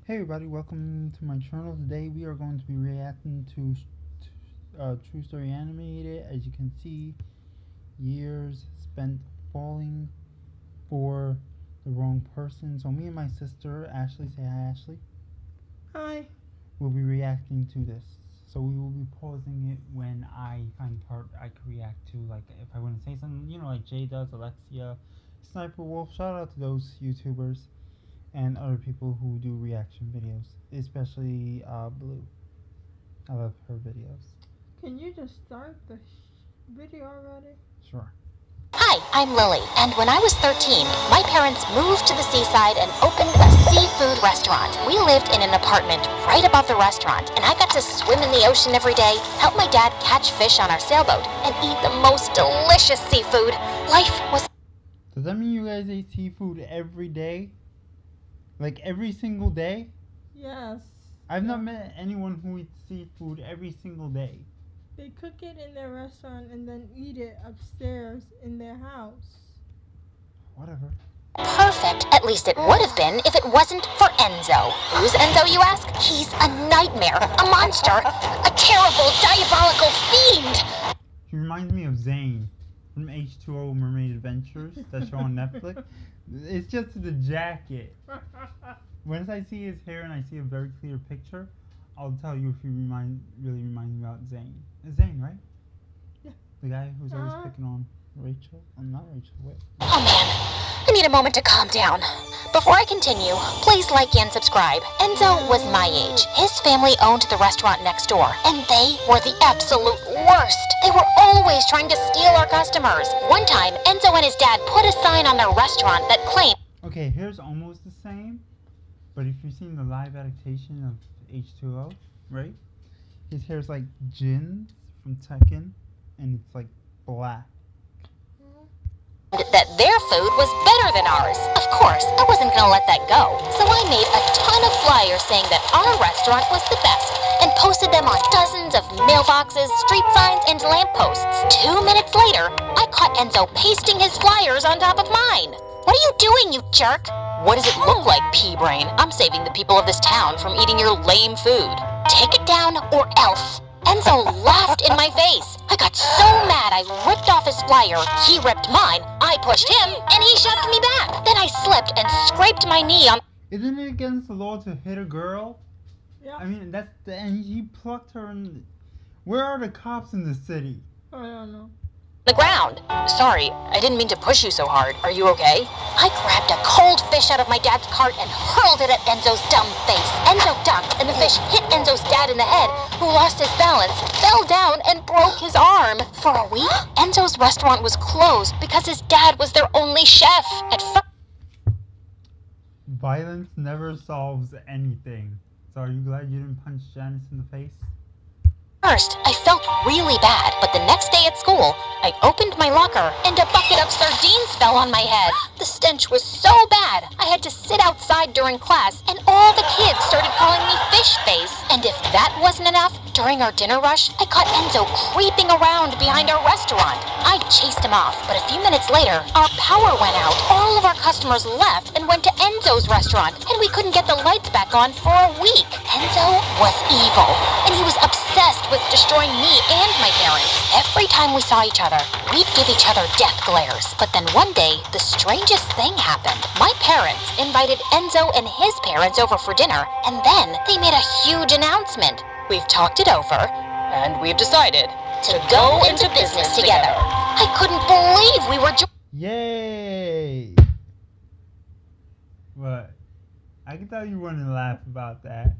Hey everybody, welcome to my channel. Today we are going to be reacting to True Story Animated. As you can see, years spent falling for the wrong person. So me and my sister, Ashley, say hi Ashley. Hi. We'll be reacting to this. So we will be pausing it when I find part I could react to. Like if I want to say something, like Jay does, Alexia, Sniper Wolf. Shout out to those YouTubers and other people who do reaction videos, especially Blue. I love her videos. Can you just start the video already? Sure. Hi, I'm Lily, and when I was 13, my parents moved to the seaside and opened a seafood restaurant. We lived in an apartment right above the restaurant, and I got to swim in the ocean every day, help my dad catch fish on our sailboat, and eat the most delicious seafood. Life was... Does that mean you guys ate seafood every day? Like every single day? Yes. I've not met anyone who eats seafood every single day. They cook it in their restaurant and then eat it upstairs in their house. Whatever. Perfect. At least it would have been if it wasn't for Enzo. Who's Enzo, you ask? He's a nightmare, a monster, a terrible, diabolical fiend. He reminds me of Zane from H2O Mermaid Adventures, that show on Netflix. It's just the jacket. Once I see his hair and I see a very clear picture, I'll tell you if he really reminds me about Zane. It's Zane, right? Yeah. The guy who's always picking on Rachel? Not Rachel, wait. Oh man, I need a moment to calm down. Before I continue, please like and subscribe. Enzo was my age. His family owned the restaurant next door, and they were the absolute worst. They were always trying to steal our customers. One time, Enzo and his dad put a sign on their restaurant that claimed... Okay, hair's almost the same, but if you've seen the live adaptation of H2O, right? His hair's like Jin's from Tekken, and it's like black. that their food was better than ours. Of course, I wasn't gonna let that go. So I made a ton of flyers saying that our restaurant was the best and posted them on dozens of mailboxes, street signs, and lampposts. 2 minutes later, I caught Enzo pasting his flyers on top of mine. What are you doing, you jerk? What does it look like, pea-brain? I'm saving the people of this town from eating your lame food. Take it down or else. Enzo laughed in my face. I got so mad I ripped off his flyer. He ripped mine, I pushed him, and he shoved me back. Then I slipped and scraped my knee on... Isn't it against the law to hit a girl? Yeah. I mean, and he plucked her in... Where are the cops in the city? I don't know. the ground. Sorry, I didn't mean to push you so hard. Are you okay? I grabbed a cold fish out of my dad's cart and hurled it at Enzo's dumb face. Enzo ducked, and the fish hit Enzo's dad in the head, who lost his balance, fell down, and broke his arm. For a week, Enzo's restaurant was closed because his dad was their only chef. At first, Violence never solves anything. So are you glad you didn't punch Janice in the face? First, I felt really bad, but the next day at school, I opened my locker and a bucket of sardines fell on my head. The stench was so bad, I had to sit outside during class, and all the kids started calling me Fish Face. And if that wasn't enough, during our dinner rush, I caught Enzo creeping around behind our restaurant. I chased him off, but a few minutes later, our power went out. All of our customers left and went to Enzo's restaurant, and we couldn't get the lights back on for a week. Enzo was evil, and he was obsessed with destroying me and my parents. Every time we saw each other, we'd give each other death glares. But then one day, the strangest thing happened. My parents invited Enzo and his parents over for dinner, and then they made a huge announcement. We've talked it over, and we've decided to go into business together. I couldn't believe we were Yay! What? I can tell you want to laugh about that.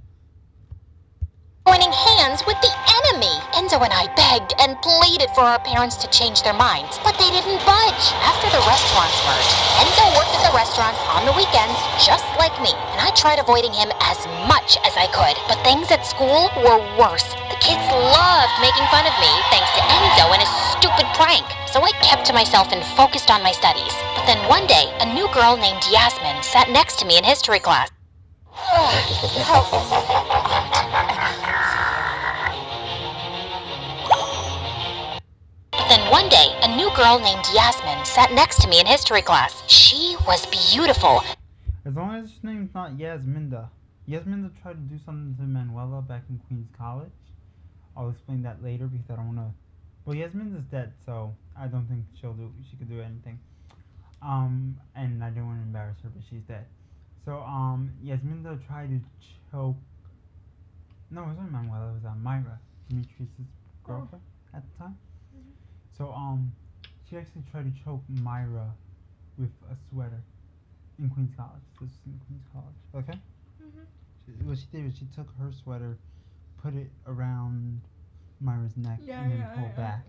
joining hands with the enemy. Enzo and I begged and pleaded for our parents to change their minds, but they didn't budge. After the restaurants merged, Enzo worked at the restaurant on the weekends, just like me, and I tried avoiding him as much as I could. But things at school were worse. The kids loved making fun of me, thanks to Enzo and his stupid prank. So I kept to myself and focused on my studies. But then one day, a new girl named Yasmin sat next to me in history class. Then one day, a new girl named Yasmin sat next to me in history class. She was beautiful. As long as her name's not Yasminda. Yasmin tried to do something to Manuela back in Queens College. I'll explain that later because I don't want to. Well, Yasmin is dead, so I don't think she could do anything. And I don't want to embarrass her, but she's dead. So, Yasminda tried to choke. No, it wasn't Manuela. It was Myra, Demetrius' girlfriend at the time. So, she actually tried to choke Myra with a sweater in Queens College. This is in Queens College. Okay. What she did was she took her sweater, put it around Myra's neck, and then pulled back.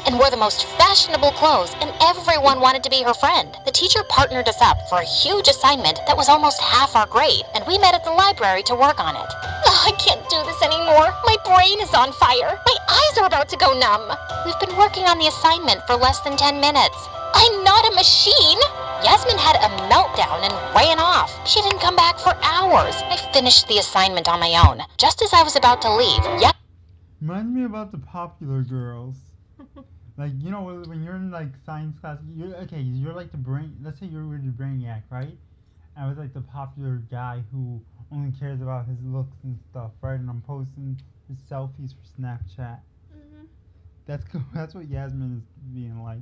And wore the most fashionable clothes, and everyone wanted to be her friend. The teacher partnered us up for a huge assignment that was almost half our grade, and we met at the library to work on it. I can't do this anymore. My brain is on fire. My eyes are about to go numb. We've been working on the assignment for less than 10 minutes. I'm not a machine. Yasmin had a meltdown and ran off. She didn't come back for hours. I finished the assignment on my own. Just as I was about to leave, Reminds me about the popular girls. Like, you know, when you're in, like, science class, you're like the brain, let's say you're the brainiac, right? And I was like the popular guy who only cares about his looks and stuff, right? And I'm posting his selfies for Snapchat. That's what Yasmin is being like.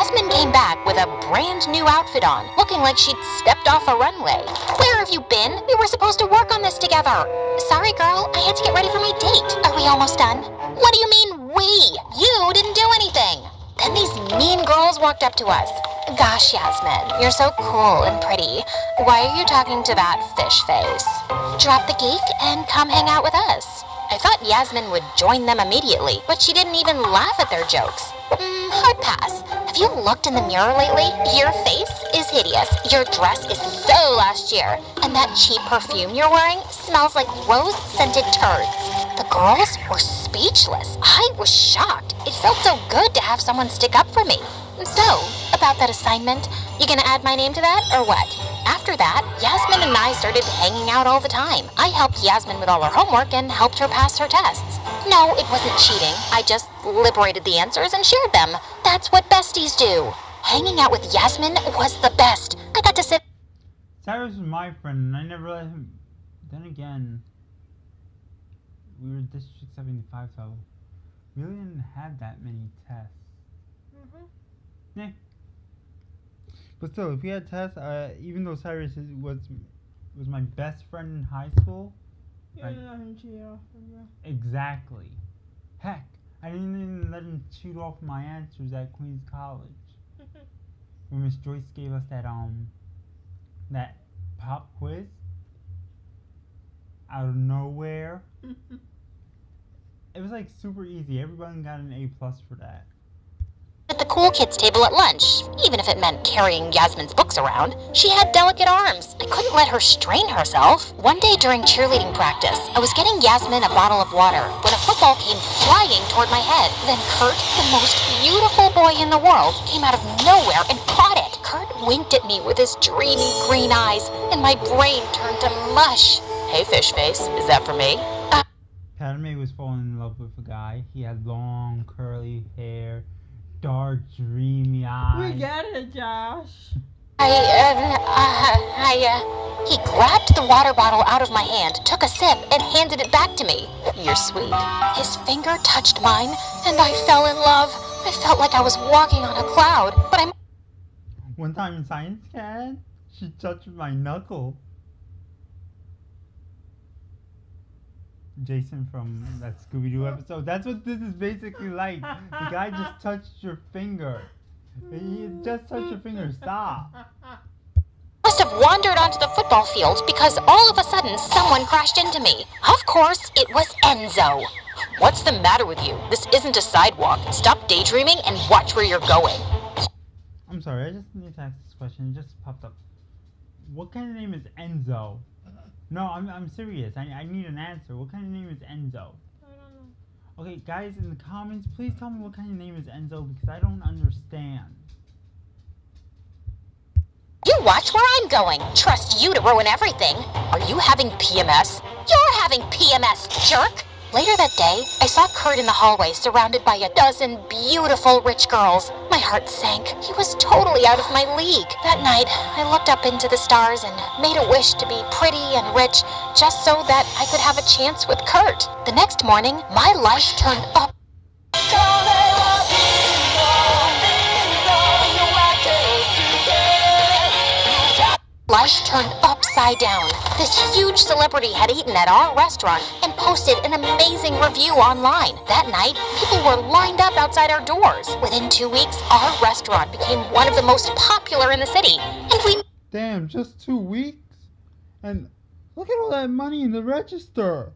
Yasmin came back with a brand new outfit on, looking like she'd stepped off a runway. Where have you been? We were supposed to work on this together. Sorry, girl. I had to get ready for my date. Are we almost done? What do you mean, we? You didn't do anything. Then these mean girls walked up to us. Gosh, Yasmin, you're so cool and pretty. Why are you talking to that fish face? Drop the geek and come hang out with us. I thought Yasmin would join them immediately, but she didn't even laugh at their jokes. Hard pass. Have you looked in the mirror lately? Your face is hideous. Your dress is so last year. And that cheap perfume you're wearing smells like rose-scented turds. The girls were speechless. I was shocked. It felt so good to have someone stick up for me. So, about that assignment, you gonna add my name to that, or what? After that, Yasmin and I started hanging out all the time. I helped Yasmin with all her homework and helped her pass her tests. No, it wasn't cheating. I just liberated the answers and shared them. That's what besties do. Hanging out with Yasmin was the best. I got to sit... Cyrus was my friend, and I never let him... Then again, we were District 75, so we really didn't have that many tests. Yeah. But still, if we had tests, even though Cyrus was my best friend in high school... You didn't let him cheat off of you. Exactly. Heck, I didn't even let him cheat off my answers at Queens College. When Miss Joyce gave us that pop quiz out of nowhere. It was like super easy. Everyone got an A+ for that. At the cool kids table at lunch, even if it meant carrying Yasmin's books around. She had delicate arms. I couldn't let her strain herself. One day during cheerleading practice, I was getting Yasmin a bottle of water when a football came flying toward my head. Then Kurt, the most beautiful boy in the world, came out of nowhere and caught it. Kurt winked at me with his dreamy green eyes, and my brain turned to mush. Hey, fish face, is that for me? Padme was falling in love with a guy. He had long, curly hair, dark, dreamy eyes. We get it, Josh. He grabbed the water bottle out of my hand, took a sip, and handed it back to me. You're sweet. His finger touched mine, and I fell in love. I felt like I was walking on a cloud, but I'm... One time in science class, she touched my knuckle. Jason from that Scooby-Doo episode. That's what this is basically like. The guy just touched your finger. He just touched your finger. Stop. Must have wandered onto the football field because all of a sudden someone crashed into me. Of course, it was Enzo. What's the matter with you? This isn't a sidewalk. Stop daydreaming and watch where you're going. I'm sorry, I just need to ask this question. It just popped up. What kind of name is Enzo? No, I'm serious. I need an answer. What kind of name is Enzo? I don't know. Okay, guys, in the comments, please tell me what kind of name is Enzo because I don't understand. You watch where I'm going. Trust you to ruin everything. Are you having PMS? You're having PMS, jerk. Later that day, I saw Kurt in the hallway surrounded by a dozen beautiful rich girls. My heart sank. He was totally out of my league. That night, I looked up into the stars and made a wish to be pretty and rich just so that I could have a chance with Kurt. The next morning, my life turned up. Life turned upside down. This huge celebrity had eaten at our restaurant and posted an amazing review online. That night, people were lined up outside our doors. Within 2 weeks, our restaurant became one of the most popular in the city, and we... Damn, just 2 weeks? And look at all that money in the register.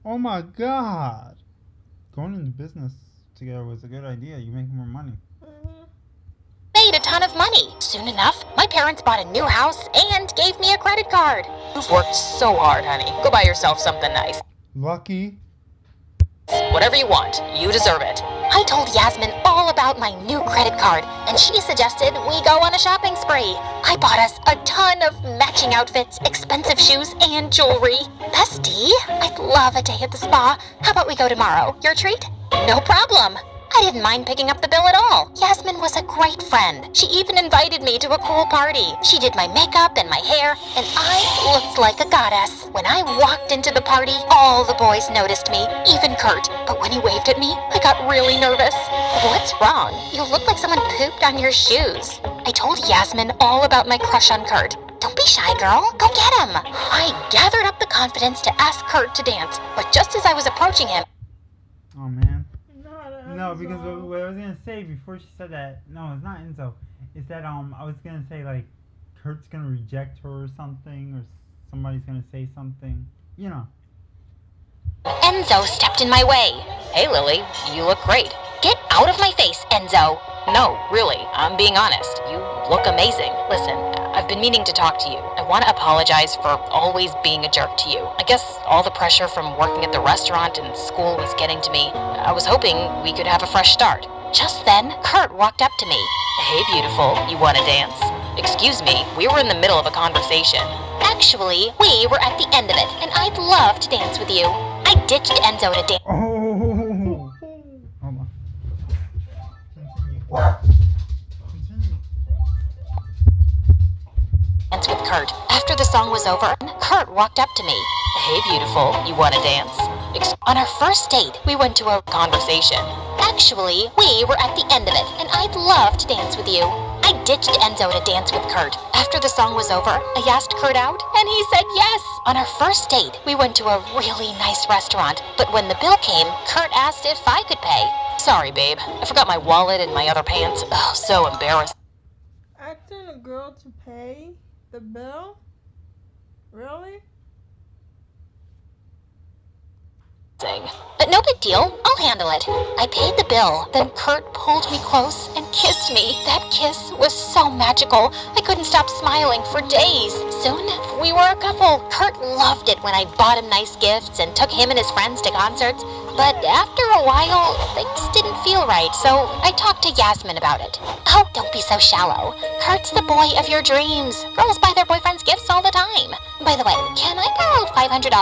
Oh my god. Going into business together was a good idea. You make more money. made a ton of money. Soon enough, my parents bought a new house and gave me a credit card. You've worked so hard, honey. Go buy yourself something nice. Lucky. Whatever you want, you deserve it. I told Yasmin all about my new credit card, and she suggested we go on a shopping spree. I bought us a ton of matching outfits, expensive shoes, and jewelry. Bestie, I'd love a day at the spa. How about we go tomorrow? Your treat? No problem. I didn't mind picking up the bill at all. Yasmin was a great friend. She even invited me to a cool party. She did my makeup and my hair, and I looked like a goddess. When I walked into the party, all the boys noticed me, even Kurt. But when he waved at me, I got really nervous. What's wrong? You look like someone pooped on your shoes. I told Yasmin all about my crush on Kurt. Don't be shy, girl. Go get him. I gathered up the confidence to ask Kurt to dance, but just as I was approaching him... Oh, man. No, because what I was gonna say before she said that, no, it's not Enzo. It's that I was gonna say like Kurt's gonna reject her or something, or somebody's gonna say something, you know. Enzo stepped in my way. Hey, Lily, you look great. Get out of my face, Enzo. No, really, I'm being honest. You look amazing. Listen, I've been meaning to talk to you. I want to apologize for always being a jerk to you. I guess all the pressure from working at the restaurant and school was getting to me. I was hoping we could have a fresh start. Just then, Kurt walked up to me. Hey, beautiful, you want to dance? Excuse me, we were in the middle of a conversation. Actually, we were at the end of it, and I'd love to dance with you. I ditched Enzo to dance. Oh, hold on. Continue. Dance with Kurt. After the song was over, Kurt walked up to me. Hey, beautiful, you want to dance? On our first date, we went to a conversation. Actually, we were at the end of it, and I'd love to dance with you. I ditched Enzo to dance with Kurt. After the song was over, I asked Kurt out, and he said yes. On our first date, we went to a really nice restaurant, but when the bill came, Kurt asked if I could pay. Sorry, babe. I forgot my wallet and my other pants. Oh, so embarrassing. Asking a girl to pay the bill? Really? But no big deal, I'll handle it. I paid the bill, then Kurt pulled me close and kissed me. That kiss was so magical, I couldn't stop smiling for days. Soon, we were a couple. Kurt loved it when I bought him nice gifts and took him and his friends to concerts. But after a while, things didn't feel right, so I talked to Yasmin about it. Oh, don't be so shallow. Kurt's the boy of your dreams. Girls buy their boyfriends gifts all the time. By the way, can I borrow $500?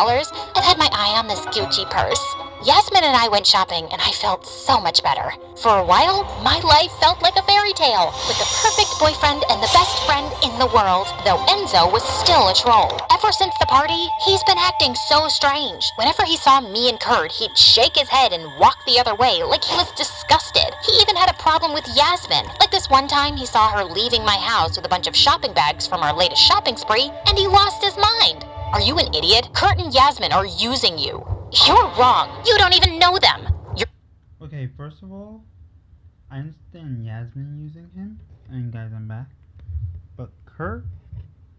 I've had my eye on this Gucci purse. Yasmin and I went shopping, and I felt so much better. For a while, my life felt like a fairy tale, with the perfect boyfriend and the best friend in the world, though Enzo was still a troll. Ever since the party, he's been acting so strange. Whenever he saw me and Kurt, he'd shake his head and walk the other way like he was disgusted. He even had a problem with Yasmin. Like this one time, he saw her leaving my house with a bunch of shopping bags from our latest shopping spree, and he lost his mind. Are you an idiot? Kurt and Yasmin are using you. You're wrong. You don't even know them. Okay, first of all, I understand Yasmin using him, and guys, I'm back. But Kurt?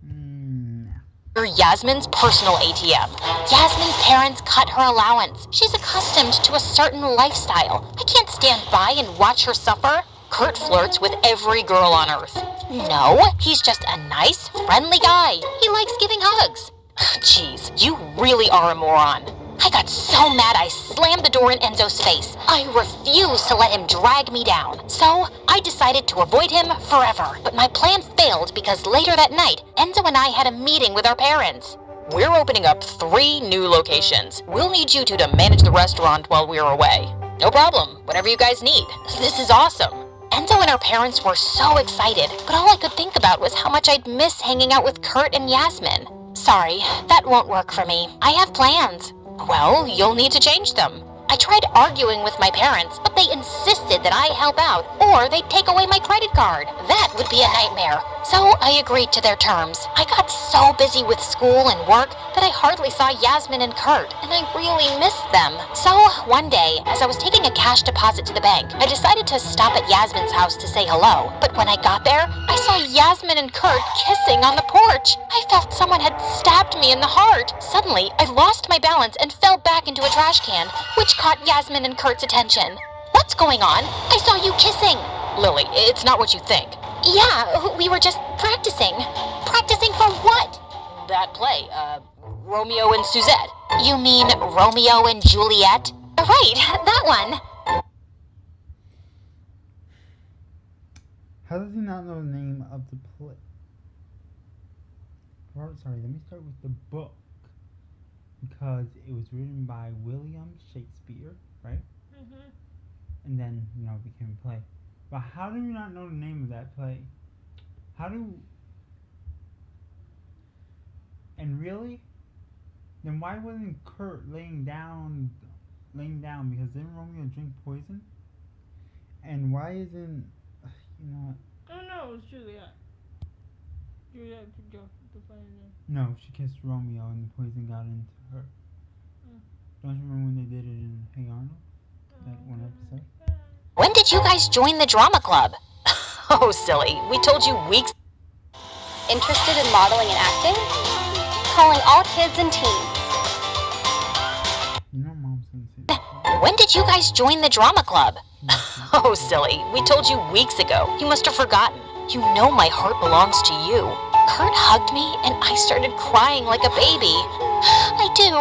Nah. You're Yasmin's personal ATM. Yasmin's parents cut her allowance. She's accustomed to a certain lifestyle. I can't stand by and watch her suffer. Kurt flirts with every girl on earth. No, he's just a nice, friendly guy. He likes giving hugs. Jeez, you really are a moron. I got so mad I slammed the door in Enzo's face. I refused to let him drag me down. So I decided to avoid him forever. But my plan failed because later that night, Enzo and I had a meeting with our parents. We're opening up 3 new locations. We'll need you two to manage the restaurant while we're away. No problem, whatever you guys need. This is awesome. Enzo and our parents were so excited, but all I could think about was how much I'd miss hanging out with Kurt and Yasmin. Sorry, that won't work for me. I have plans. Well, you'll need to change them. I tried arguing with my parents, but they insisted that I help out, or they'd take away my credit card. That would be a nightmare. So I agreed to their terms. I got so busy with school and work that I hardly saw Yasmin and Kurt, and I really missed them. So one day, as I was taking a cash deposit to the bank, I decided to stop at Yasmin's house to say hello. But when I got there, I saw Yasmin and Kurt kissing on the porch. I felt someone had stabbed me in the heart. Suddenly, I lost my balance and fell back into a trash can, which caught Yasmin and Kurt's attention. What's going on? I saw you kissing. Lily, it's not what you think. Yeah, we were just practicing. Practicing for what? That play, Romeo and Suzette. You mean Romeo and Juliet? Right, that one. How does he not know the name of the play? Or, sorry, let me start with the book. Because it was written by William Shakespeare, right? Mm-hmm. And then, it became a play. But how do you not know the name of that play? And really? Then why wasn't Kurt laying down? Because didn't Romeo drink poison? And why isn't, Oh no, it was Juliet. Juliet could go to find him. No, she kissed Romeo and the poison got into her. Don't you remember when they did it in Hey Arnold? That one episode? When did you guys join the drama club? Oh, silly. We told you weeks. Interested in modeling and acting? Calling all kids and teens. Mom's gonna say that. When did you guys join the drama club? Oh, silly. We told you weeks ago. You must have forgotten. You know my heart belongs to you. Kurt hugged me and I started crying like a baby. I do.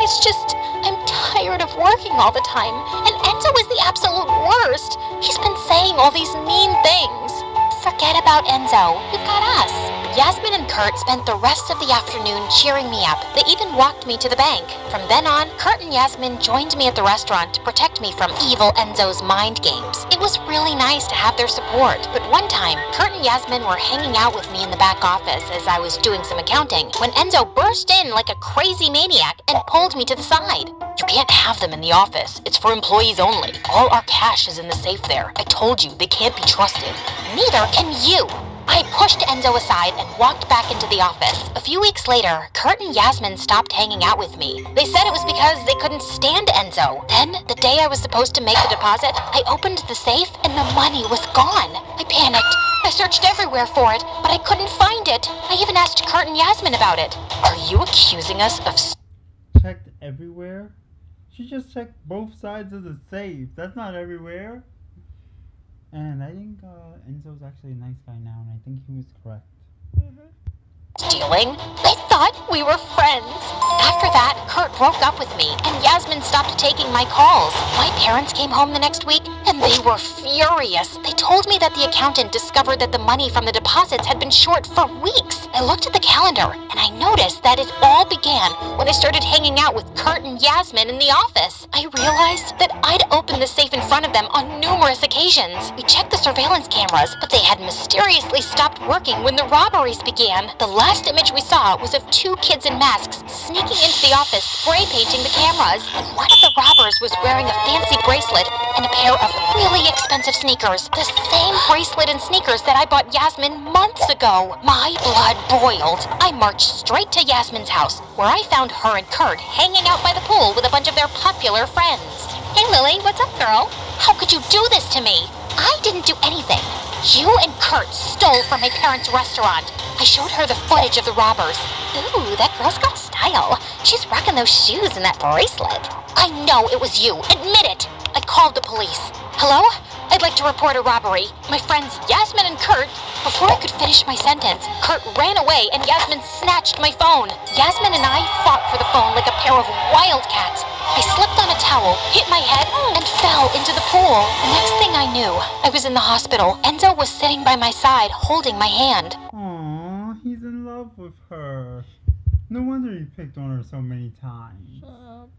It's just, I'm tired of working all the time. And Enzo is the absolute worst. He's been saying all these mean things. Forget about Enzo. We've got us. Yasmin and Kurt spent the rest of the afternoon cheering me up. They even walked me to the bank. From then on, Kurt and Yasmin joined me at the restaurant to protect me from evil Enzo's mind games. It was really nice to have their support. But one time, Kurt and Yasmin were hanging out with me in the back office as I was doing some accounting when Enzo burst in like a crazy maniac and pulled me to the side. You can't have them in the office. It's for employees only. All our cash is in the safe there. I told you, they can't be trusted. Neither can you. I pushed Enzo aside and walked back into the office. A few weeks later, Kurt and Yasmin stopped hanging out with me. They said it was because they couldn't stand Enzo. Then, the day I was supposed to make the deposit, I opened the safe and the money was gone. I panicked. I searched everywhere for it, but I couldn't find it. I even asked Kurt and Yasmin about it. Are you accusing us of... Checked everywhere? She just checked both sides of the safe. That's not everywhere. And I think Enzo's actually a nice guy now, and I think he was correct. Stealing? They thought we were friends. After that, Kurt broke up with me, and Yasmin stopped taking my calls. My parents came home the next week, and they were furious. They told me that the accountant discovered that the money from the deposits had been short for weeks. I looked at the calendar, and I noticed that it all began when I started hanging out with Kurt and Yasmin in the office. I realized that I'd opened the safe in front of them on numerous occasions. We checked the surveillance cameras, but they had mysteriously stopped working when the robberies began. The last image we saw was of 2 kids in masks sneaking into the office, spray painting the cameras. One of the robbers was wearing a fancy bracelet and a pair of really expensive sneakers. The same bracelet and sneakers that I bought Yasmin months ago. My blood boiled. I marched straight to Yasmin's house, where I found her and Kurt hanging out by the pool with a bunch of their popular friends. Hey Lily, what's up, girl? How could you do this to me? I didn't do anything. You and Kurt stole from my parents' restaurant. I showed her the footage of the robbers. Ooh, that girl's got style. She's rocking those shoes and that bracelet. I know it was you. Admit it. I called the police. Hello? I'd like to report a robbery. My friends Yasmin and Kurt... Before I could finish my sentence, Kurt ran away and Yasmin snatched my phone. Yasmin and I fought for the phone like a pair of wildcats. I slipped on a towel, hit my head, and fell into the pool. The next thing I knew, I was in the hospital. Enzo was sitting by my side, holding my hand. Aww, he's in love with her. No wonder you picked on her so many times. Shut up.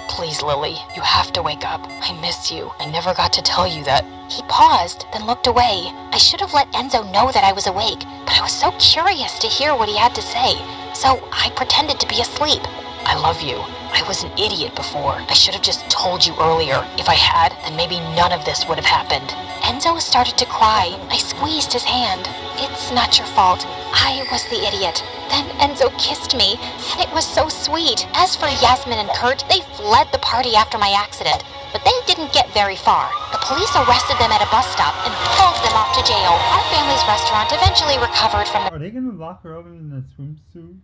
Please, Lily, you have to wake up. I miss you. I never got to tell you that. He paused, then looked away. I should have let Enzo know that I was awake, but I was so curious to hear what he had to say, so I pretended to be asleep. I love you. I was an idiot before. I should have just told you earlier. If I had, then maybe none of this would have happened. Enzo started to cry. I squeezed his hand. It's not your fault. I was the idiot. Then Enzo kissed me, and it was so sweet. As for Yasmin and Kurt, they fled the party after my accident, but they didn't get very far. The police arrested them at a bus stop and pulled them off to jail. Our family's restaurant eventually recovered from the Are they gonna lock her up in that swimsuit?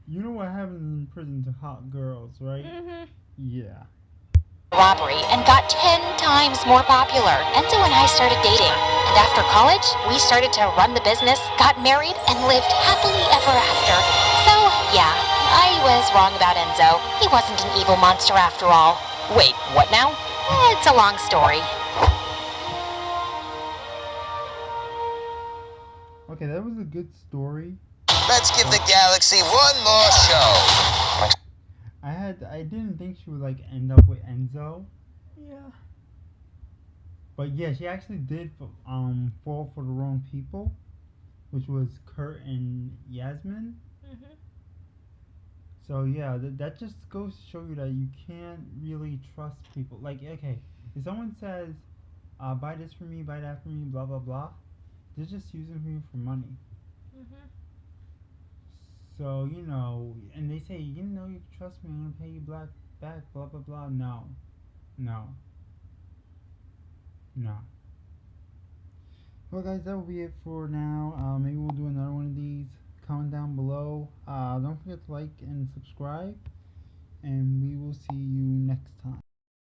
You know what happens in prison to hot girls, right? Yeah. robbery and got 10 times more popular. Enzo and I started dating, and after college, we started to run the business, got married, and lived happily ever after. So, yeah, I was wrong about Enzo. He wasn't an evil monster after all. Wait, what now? It's a long story. Okay, that was a good story. Let's give the galaxy one more show. I didn't think she would like end up with Enzo, Yeah. but yeah, she actually did fall for the wrong people, which was Kurt and Yasmin. So yeah, that just goes to show you that you can't really trust people. Like, okay, if someone says, buy this for me, buy that for me, blah blah blah, they're just using you for money. So, you know, and they say, you know, you can trust me, I'm gonna pay you back, blah blah blah. No. Well, guys, that will be it for now. Maybe we'll do another one of these. Comment down below. Don't forget to like and subscribe, and we will see you next time.